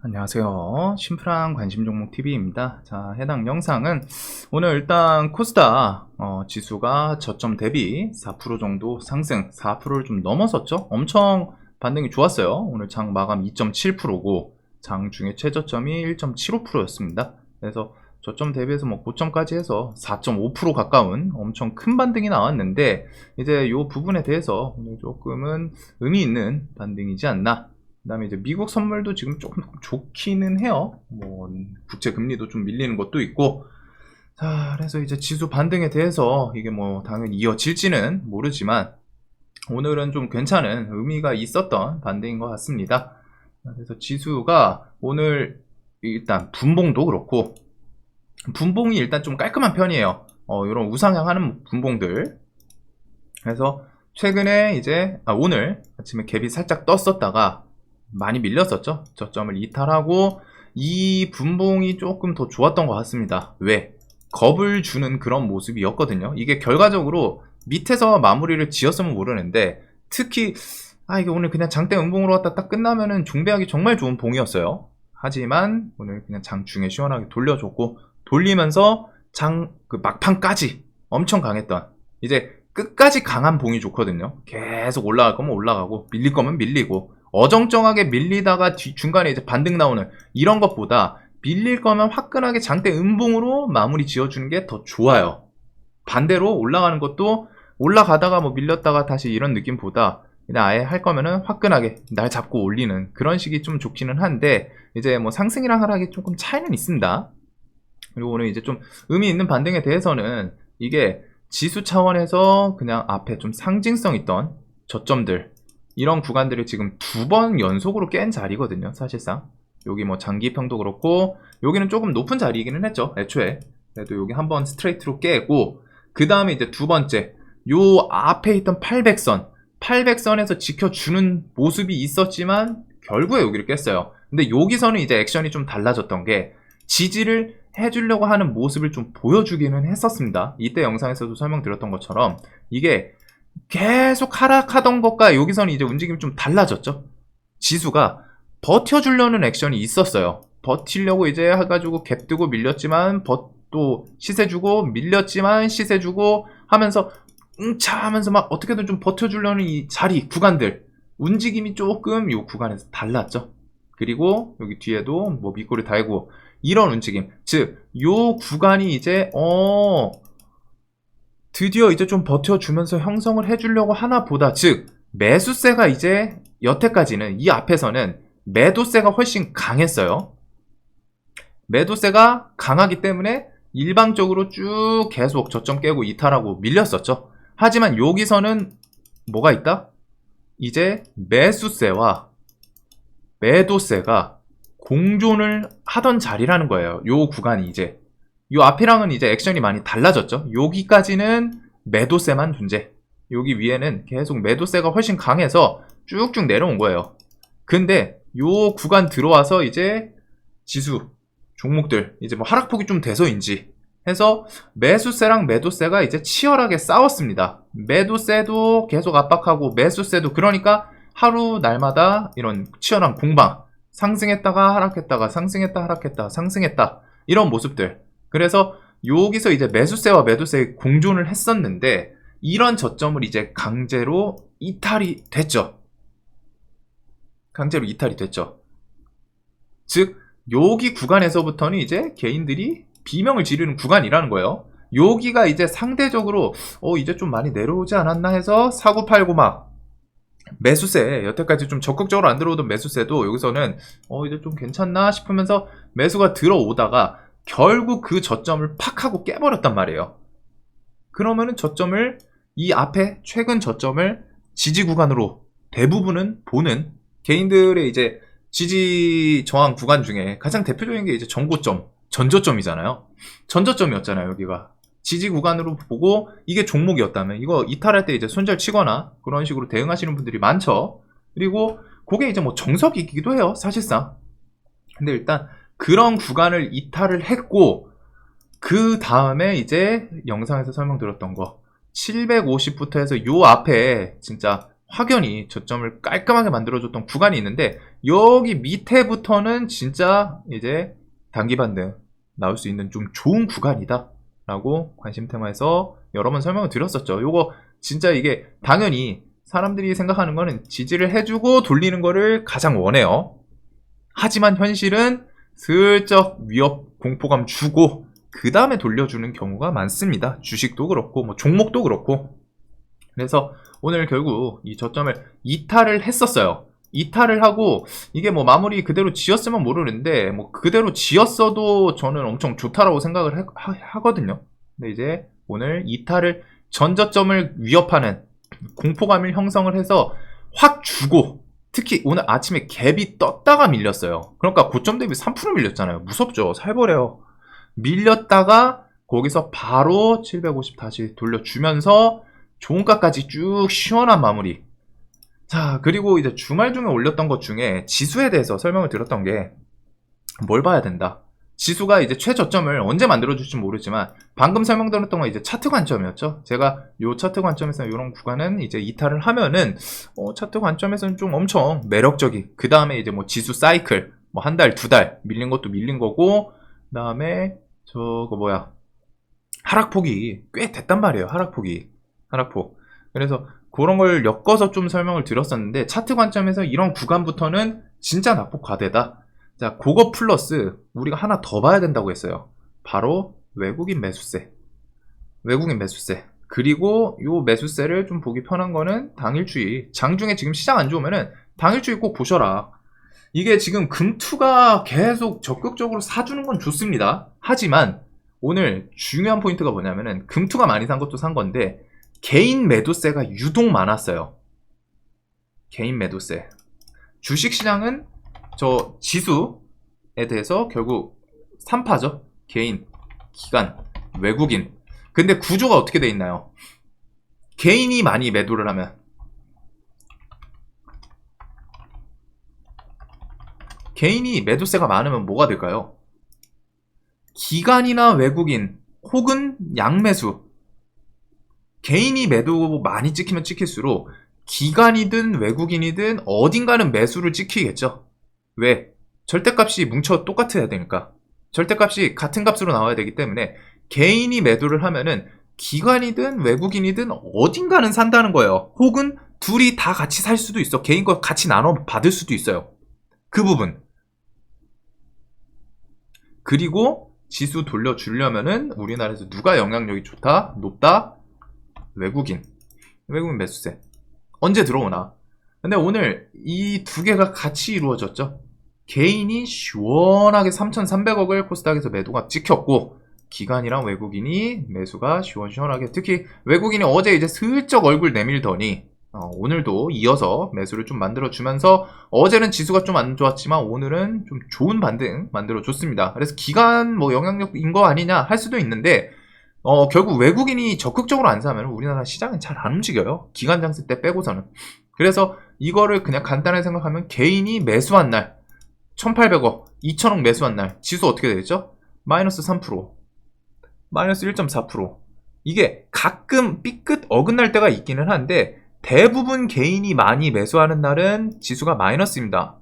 안녕하세요. 심플한 관심 종목 TV입니다. 자, 해당 영상은 오늘 일단 코스닥 지수가 저점 대비 4% 정도 상승, 4%를 좀 넘어섰죠. 엄청 반등이 좋았어요. 오늘 장 마감 2.7%고 장 중에 최저점이 1.75%였습니다. 그래서 저점 대비해서 뭐 고점까지 해서 4.5% 가까운 엄청 큰 반등이 나왔는데, 이제 이 부분에 대해서 오늘 조금은 의미 있는 반등이지 않나. 그 다음에 이제 미국 선물도 지금 조금 좋기는 해요. 뭐 국채 금리도 좀 밀리는 것도 있고. 자, 그래서 이제 지수 반등에 대해서 이게 뭐 당연히 이어질지는 모르지만 오늘은 좀 괜찮은 의미가 있었던 반등인 것 같습니다. 그래서 지수가 오늘 일단 분봉도 그렇고, 분봉이 일단 좀 깔끔한 편이에요. 이런 우상향하는 분봉들. 그래서 최근에 이제 오늘 아침에 갭이 살짝 떴었다가 많이 밀렸었죠. 저점을 이탈하고 이 분봉이 조금 더 좋았던 것 같습니다. 왜? 겁을 주는 그런 모습이었거든요. 이게 결과적으로 밑에서 마무리를 지었으면 모르는데, 특히 이게 오늘 그냥 장대 음봉으로 왔다 딱 끝나면은 종배하기 정말 좋은 봉이었어요. 하지만 오늘 그냥 장 중에 시원하게 돌려줬고, 돌리면서 장 그 막판까지 엄청 강했던, 이제 끝까지 강한 봉이 좋거든요. 계속 올라갈 거면 올라가고 밀릴 거면 밀리고, 어정쩡하게 밀리다가 중간에 이제 반등 나오는 이런 것보다 밀릴 거면 화끈하게 장대 음봉으로 마무리 지어주는 게 더 좋아요. 반대로 올라가는 것도 올라가다가 뭐 밀렸다가 다시 이런 느낌보다 그냥 아예 할 거면은 화끈하게 날 잡고 올리는 그런 식이 좀 좋기는 한데, 이제 뭐 상승이랑 하락이 조금 차이는 있습니다. 그리고 오늘 이제 좀 의미 있는 반등에 대해서는 이게 지수 차원에서 그냥 앞에 좀 상징성 있던 저점들, 이런 구간들을 지금 2번 연속으로 깬 자리거든요. 사실상 여기 뭐 장기평도 그렇고, 여기는 조금 높은 자리이기는 했죠, 애초에. 그래도 여기 한번 스트레이트로 깨고, 그 다음에 이제 두 번째 요 앞에 있던 800선에서 지켜주는 모습이 있었지만 결국에 여기를 깼어요. 근데 여기서는 이제 액션이 좀 달라졌던 게, 지지를 해주려고 하는 모습을 좀 보여주기는 했었습니다. 이때 영상에서도 설명드렸던 것처럼 이게 계속 하락하던 것과 여기서는 이제 움직임이 좀 달라졌죠. 지수가 버텨주려는 액션이 있었어요. 버티려고 이제 해가지고 갭 뜨고 밀렸지만 또 시세 주고, 밀렸지만 시세 주고 하면서 응차 하면서 막 어떻게든 좀 버텨주려는 이 자리 구간들, 움직임이 조금 이 구간에서 달랐죠. 그리고 여기 뒤에도 뭐 밑꼬리 달고 이런 움직임, 즉 요 구간이 이제 드디어 이제 좀 버텨주면서 형성을 해주려고 하나 보다. 즉 매수세가 이제 여태까지는 이 앞에서는 매도세가 훨씬 강했어요. 매도세가 강하기 때문에 일방적으로 쭉 계속 저점 깨고 이탈하고 밀렸었죠. 하지만 여기서는 뭐가 있다? 이제 매수세와 매도세가 공존을 하던 자리라는 거예요. 요 구간이 이제 요 앞이랑은 이제 액션이 많이 달라졌죠. 여기까지는 매도세만 존재, 여기 위에는 계속 매도세가 훨씬 강해서 쭉쭉 내려온 거예요. 근데 요 구간 들어와서 이제 지수 종목들 이제 뭐 하락폭이 좀 돼서인지 해서 매수세랑 매도세가 이제 치열하게 싸웠습니다. 매도세도 계속 압박하고 매수세도, 그러니까 하루 날마다 이런 치열한 공방, 상승했다가 하락했다가 상승했다 하락했다 상승했다, 이런 모습들. 그래서 여기서 이제 매수세와 매도세의 공존을 했었는데, 이런 저점을 이제 강제로 이탈이 됐죠. 강제로 이탈이 됐죠. 즉 여기 구간에서부터는 이제 개인들이 비명을 지르는 구간이라는 거예요. 여기가 이제 상대적으로 이제 좀 많이 내려오지 않았나 해서 사고 팔고 막 매수세, 여태까지 좀 적극적으로 안 들어오던 매수세도 여기서는 이제 좀 괜찮나 싶으면서 매수가 들어오다가 결국 그 저점을 팍 하고 깨버렸단 말이에요. 그러면은 저점을, 이 앞에 최근 저점을 지지 구간으로 대부분은 보는 개인들의 이제 지지 저항 구간 중에 가장 대표적인 게 이제 전고점, 전저점이잖아요. 전저점이었잖아요. 여기가 지지 구간으로 보고 이게 종목이었다면 이거 이탈할 때 이제 손절 치거나 그런 식으로 대응하시는 분들이 많죠. 그리고 그게 이제 뭐 정석이기도 해요, 사실상. 근데 일단 그런 구간을 이탈을 했고, 그 다음에 이제 영상에서 설명드렸던 거 750부터 해서 요 앞에 진짜 확연히 저점을 깔끔하게 만들어줬던 구간이 있는데, 여기 밑에부터는 진짜 이제 단기 반등 나올 수 있는 좀 좋은 구간이다 라고 관심 테마에서 여러 번 설명을 드렸었죠. 요거 진짜 이게 당연히 사람들이 생각하는 거는 지지를 해주고 돌리는 거를 가장 원해요. 하지만 현실은 슬쩍 위협 공포감 주고 그 다음에 돌려주는 경우가 많습니다. 주식도 그렇고 뭐 종목도 그렇고. 그래서 오늘 결국 이 저점을 이탈을 했었어요. 이탈을 하고 이게 뭐 마무리 그대로 지었으면 모르는데, 뭐 그대로 지었어도 저는 엄청 좋다라고 생각을 하거든요. 근데 이제 오늘 이탈을, 전저점을 위협하는 공포감을 형성을 해서 확 주고, 특히 오늘 아침에 갭이 떴다가 밀렸어요. 그러니까 고점 대비 3% 밀렸잖아요. 무섭죠. 살벌해요. 밀렸다가 거기서 바로 750 다시 돌려주면서 종가까지 쭉 시원한 마무리. 자, 그리고 이제 주말 중에 올렸던 것 중에 지수에 대해서 설명을 드렸던 게, 뭘 봐야 된다. 지수가 이제 최저점을 언제 만들어줄지 모르지만 방금 설명드렸던 건 이제 차트 관점이었죠. 제가 요 차트 관점에서 이런 구간은 이제 이탈을 하면은 차트 관점에서는 좀 엄청 매력적인, 그 다음에 이제 뭐 지수 사이클 뭐 한 달, 두 달 밀린 것도 밀린 거고, 그 다음에 저거 뭐야, 하락폭이 꽤 됐단 말이에요. 하락폭. 그래서 그런 걸 엮어서 좀 설명을 드렸었는데, 차트 관점에서 이런 구간부터는 진짜 낙폭 과대다. 자, 그거 플러스 우리가 하나 더 봐야 된다고 했어요. 바로 외국인 매수세. 그리고 요 매수세를 좀 보기 편한 거는 당일주의. 장중에 지금 시장 안 좋으면은 당일주의 꼭 보셔라. 이게 지금 금투가 계속 적극적으로 사주는 건 좋습니다. 하지만 오늘 중요한 포인트가 뭐냐면은, 금투가 많이 산 것도 산 건데 개인 매도세가 유독 많았어요. 개인 매도세. 주식시장은 저 지수에 대해서 결국 3파죠. 개인, 기관, 외국인. 근데 구조가 어떻게 돼 있나요? 개인이 많이 매도를 하면, 개인이 매도세가 많으면 뭐가 될까요? 기관이나 외국인 혹은 양매수. 개인이 매도 많이 찍히면 찍힐수록 기관이든 외국인이든 어딘가는 매수를 찍히겠죠. 왜? 절대값이 뭉쳐 똑같아야 되니까. 절대값이 같은 값으로 나와야 되기 때문에 개인이 매도를 하면은 기관이든 외국인이든 어딘가는 산다는 거예요. 혹은 둘이 다 같이 살 수도 있어. 개인과 같이 나눠 받을 수도 있어요. 그 부분. 그리고 지수 돌려주려면은 우리나라에서 누가 영향력이 좋다? 높다? 외국인 매수세. 언제 들어오나? 근데 오늘 이 두 개가 같이 이루어졌죠. 개인이 시원하게 3,300억을 코스닥에서 매도가 찍혔고, 기관이랑 외국인이 매수가 시원시원하게, 특히 외국인이 어제 이제 슬쩍 얼굴 내밀더니 오늘도 이어서 매수를 좀 만들어주면서, 어제는 지수가 좀 안 좋았지만 오늘은 좀 좋은 반등 만들어줬습니다. 그래서 기관 뭐 영향력인 거 아니냐 할 수도 있는데, 결국 외국인이 적극적으로 안 사면 우리나라 시장은 잘 안 움직여요. 기관 장세 때 빼고서는. 그래서 이거를 그냥 간단하게 생각하면, 개인이 매수한 날 1,800억, 2,000억 매수한 날 지수 어떻게 되겠죠? 마이너스 3%, 마이너스 1.4%. 이게 가끔 삐끗 어긋날 때가 있기는 한데, 대부분 개인이 많이 매수하는 날은 지수가 마이너스입니다.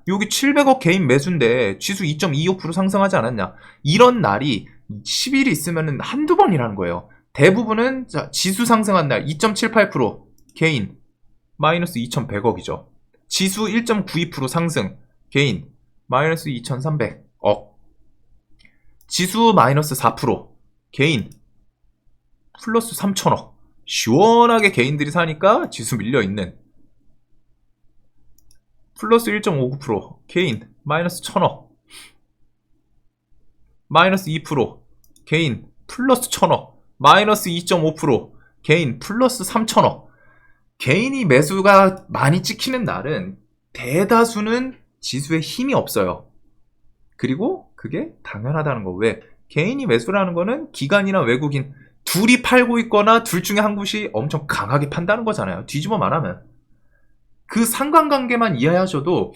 여기 700억 개인 매수인데 지수 2.25% 상승하지 않았냐? 이런 날이 10일이 있으면 한두 번이라는 거예요. 대부분은 지수 상승한 날 2.78% 개인 마이너스 2,100억이죠. 지수 1.92% 상승 개인 마이너스 2,300억. 지수 마이너스 4% 개인 플러스 3,000억. 시원하게 개인들이 사니까 지수 밀려있는. 플러스 1.59% 개인 마이너스 1,000억. 마이너스 2% 개인 플러스 1,000억. 마이너스 2.5% 개인 플러스 3,000억. 개인이 매수가 많이 찍히는 날은 대다수는 지수에 힘이 없어요. 그리고 그게 당연하다는 거. 왜? 개인이 매수라는 거는 기관이나 외국인 둘이 팔고 있거나 둘 중에 한 곳이 엄청 강하게 판다는 거잖아요. 뒤집어 말하면. 그 상관관계만 이해하셔도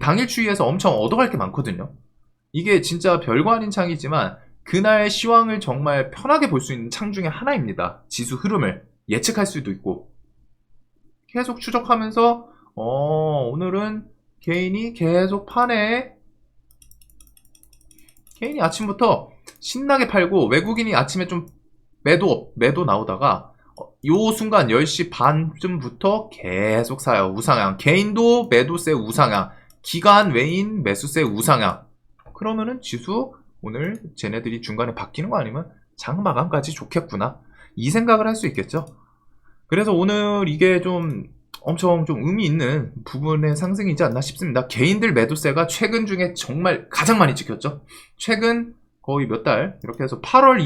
당일 추이에서 엄청 얻어갈 게 많거든요. 이게 진짜 별거 아닌 창이지만 그날 시황을 정말 편하게 볼 수 있는 창 중에 하나입니다. 지수 흐름을 예측할 수도 있고. 계속 추적하면서 오늘은 개인이 계속 파네. 개인이 아침부터 신나게 팔고 외국인이 아침에 좀 매도 나오다가 요 순간 10시 반쯤부터 계속 사요. 우상향. 개인도 매도세 우상향. 기관 외인 매수세 우상향. 그러면은 지수 오늘 쟤네들이 중간에 바뀌는 거 아니면 장 마감까지 좋겠구나. 이 생각을 할 수 있겠죠. 그래서 오늘 이게 좀 엄청 좀 의미 있는 부분의 상승이지 않나 싶습니다. 개인들 매도세가 최근 중에 정말 가장 많이 찍혔죠. 최근 거의 몇 달 이렇게 해서 8월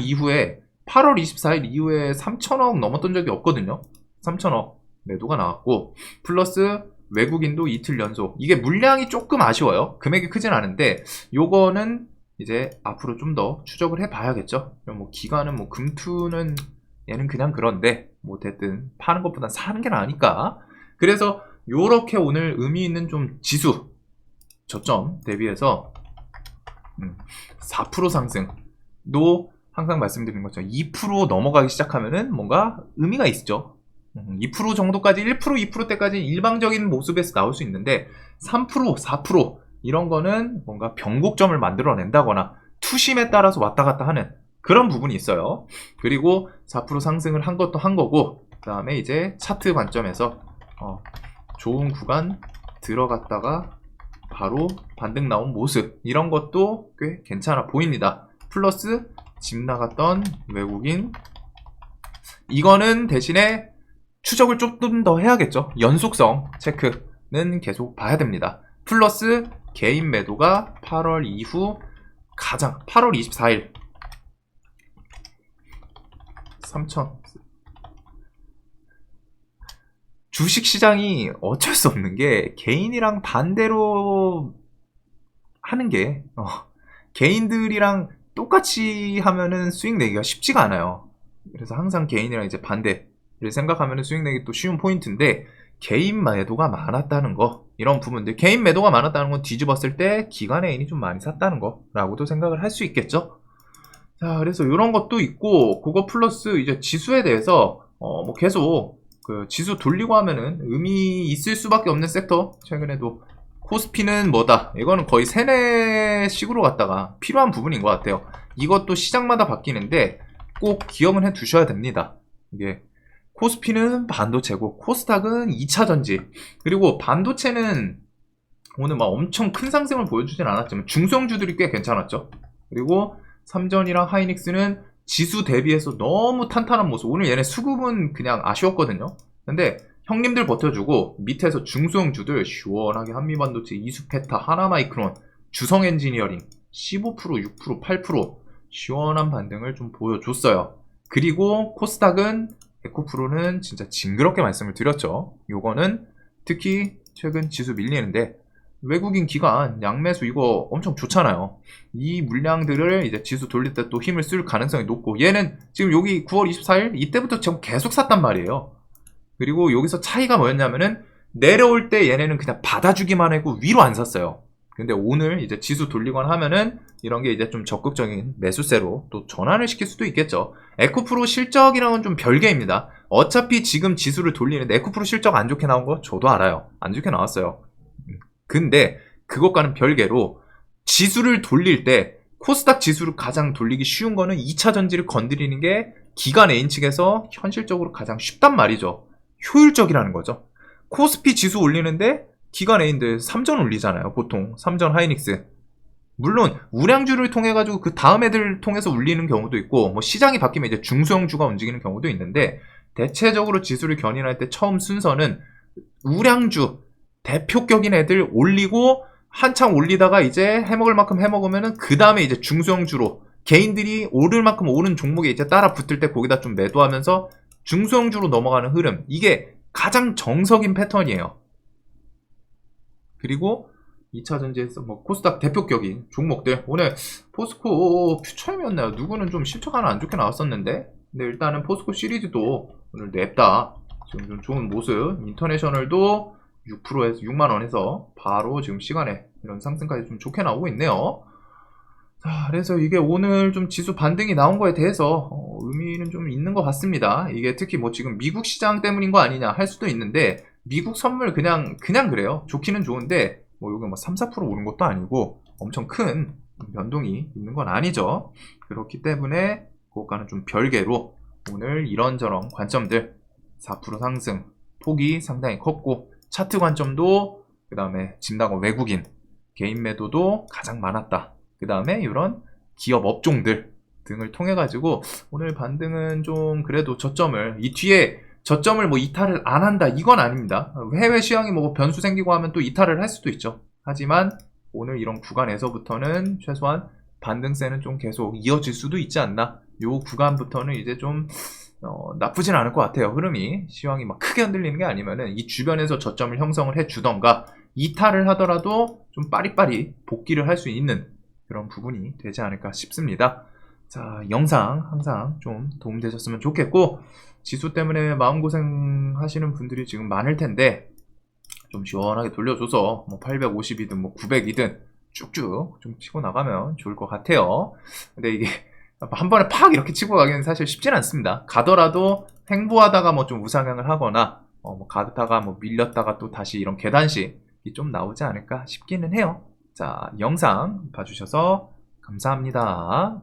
24일 이후에 3천억 넘었던 적이 없거든요. 3천억 매도가 나왔고 플러스 외국인도 이틀 연속. 이게 물량이 조금 아쉬워요. 금액이 크진 않은데 요거는 이제 앞으로 좀 더 추적을 해봐야겠죠. 뭐 기관은 뭐 금투는 얘는 그냥 그런데 뭐 됐든 파는 것보다 사는 게 나으니까. 그래서 요렇게 오늘 의미 있는 좀 지수 저점 대비해서 4% 상승도 항상 말씀드리는 것처럼 2% 넘어가기 시작하면은 뭔가 의미가 있죠. 2% 정도까지 1%, 2%대까지 일방적인 모습에서 나올 수 있는데 3%, 4% 이런 거는 뭔가 변곡점을 만들어낸다거나 투심에 따라서 왔다 갔다 하는 그런 부분이 있어요. 그리고 4% 상승을 한 것도 한 거고 그 다음에 이제 차트 관점에서 좋은 구간 들어갔다가 바로 반등 나온 모습 이런 것도 꽤 괜찮아 보입니다. 플러스 집 나갔던 외국인 이거는 대신에 추적을 조금 더 해야겠죠. 연속성 체크는 계속 봐야 됩니다. 플러스 개인 매도가 8월 이후 가장 8월 24일 3천 주식시장이 어쩔 수 없는 게 개인이랑 반대로 하는 게 개인들이랑 똑같이 하면은 수익 내기가 쉽지가 않아요. 그래서 항상 개인이랑 이제 반대를 생각하면은 수익 내기 또 쉬운 포인트인데 개인 매도가 많았다는 거 이런 부분들 개인 매도가 많았다는 건 뒤집었을 때 기관 애인이 좀 많이 샀다는 거라고도 생각을 할 수 있겠죠. 자 그래서 이런 것도 있고 그거 플러스 이제 지수에 대해서 뭐 계속 그 지수 돌리고 하면은 의미 있을 수밖에 없는 섹터 최근에도 코스피는 뭐다 이거는 거의 세뇌식으로 갔다가 필요한 부분인 것 같아요. 이것도 시장마다 바뀌는데 꼭 기억은 해 두셔야 됩니다. 이게 코스피는 반도체고 코스닥은 2차전지 그리고 반도체는 오늘 막 엄청 큰 상승을 보여주진 않았지만 중소형주들이 꽤 괜찮았죠. 그리고 삼전이랑 하이닉스는 지수 대비해서 너무 탄탄한 모습. 오늘 얘네 수급은 그냥 아쉬웠거든요. 근데 형님들 버텨주고 밑에서 중소형주들 시원하게 한미반도체, 이수페타, 하나마이크론, 주성엔지니어링 15%, 6%, 8% 시원한 반등을 좀 보여줬어요. 그리고 코스닥은 에코프로는 진짜 징그럽게 말씀을 드렸죠. 요거는 특히 최근 지수 밀리는데 외국인 기관 양매수 이거 엄청 좋잖아요. 이 물량들을 이제 지수 돌릴 때 또 힘을 쓸 가능성이 높고 얘는 지금 여기 9월 24일 이때부터 지금 계속 샀단 말이에요. 그리고 여기서 차이가 뭐였냐면은 내려올 때 얘네는 그냥 받아주기만 하고 위로 안 샀어요. 근데 오늘 이제 지수 돌리거나 하면은 이런 게 이제 좀 적극적인 매수세로 또 전환을 시킬 수도 있겠죠. 에코프로 실적이랑은 좀 별개입니다. 어차피 지금 지수를 돌리는데 에코프로 실적 안 좋게 나온 거 저도 알아요. 안 좋게 나왔어요. 근데 그것과는 별개로 지수를 돌릴 때 코스닥 지수를 가장 돌리기 쉬운 거는 2차 전지를 건드리는 게 기관 A인 측에서 현실적으로 가장 쉽단 말이죠. 효율적이라는 거죠. 코스피 지수 올리는데 기관 A인들 3전 올리잖아요. 보통 3전 하이닉스. 물론 우량주를 통해 가지고 그 다음 애들 통해서 울리는 경우도 있고 뭐 시장이 바뀌면 이제 중소형주가 움직이는 경우도 있는데 대체적으로 지수를 견인할 때 처음 순서는 우량주 대표격인 애들 올리고 한창 올리다가 이제 해먹을 만큼 해먹으면은 그 다음에 이제 중소형주로 개인들이 오를 만큼 오른 종목에 이제 따라 붙을 때 거기다 좀 매도하면서 중소형주로 넘어가는 흐름 이게 가장 정석인 패턴이에요. 그리고 2차 전지에서 뭐 코스닥 대표격인 종목들 오늘 포스코 퓨처엠이었나요? 누구는 좀 실적 하나 안 좋게 나왔었는데 근데 일단은 포스코 시리즈도 오늘 냅다 지금 좀 좋은 모습 인터내셔널도 6%에서 6만원에서 바로 지금 시간에 이런 상승까지 좀 좋게 나오고 있네요. 자, 그래서 이게 오늘 좀 지수 반등이 나온 거에 대해서 의미는 좀 있는 것 같습니다. 이게 특히 뭐 지금 미국 시장 때문인 거 아니냐 할 수도 있는데 미국 선물 그냥 그래요. 좋기는 좋은데 뭐 여기 뭐 3, 4% 오른 것도 아니고 엄청 큰 변동이 있는 건 아니죠. 그렇기 때문에 그것과는 좀 별개로 오늘 이런저런 관점들 4% 상승 폭이 상당히 컸고 차트 관점도 그 다음에 진다고 외국인 개인 매도도 가장 많았다. 그 다음에 이런 기업 업종들 등을 통해 가지고 오늘 반등은 좀 그래도 저점을 이 뒤에 저점을 뭐 이탈을 안 한다 이건 아닙니다. 해외 시황이 뭐 변수 생기고 하면 또 이탈을 할 수도 있죠. 하지만 오늘 이런 구간에서부터는 최소한 반등세는 좀 계속 이어질 수도 있지 않나. 요 구간부터는 이제 좀 나쁘진 않을 것 같아요. 흐름이 시황이 막 크게 흔들리는 게 아니면은 이 주변에서 저점을 형성을 해 주던가 이탈을 하더라도 좀 빠리빠리 복귀를 할 수 있는 그런 부분이 되지 않을까 싶습니다. 자, 영상 항상 좀 도움되셨으면 좋겠고 지수 때문에 마음고생 하시는 분들이 지금 많을 텐데 좀 시원하게 돌려줘서 뭐 850이든 뭐 900이든 쭉쭉 좀 치고 나가면 좋을 것 같아요. 근데 이게 한 번에 팍 이렇게 치고 가기는 사실 쉽진 않습니다. 가더라도 횡보하다가 뭐 좀 우상향을 하거나 뭐 가다가 뭐 밀렸다가 또 다시 이런 계단식이 좀 나오지 않을까 싶기는 해요. 자, 영상 봐주셔서 감사합니다.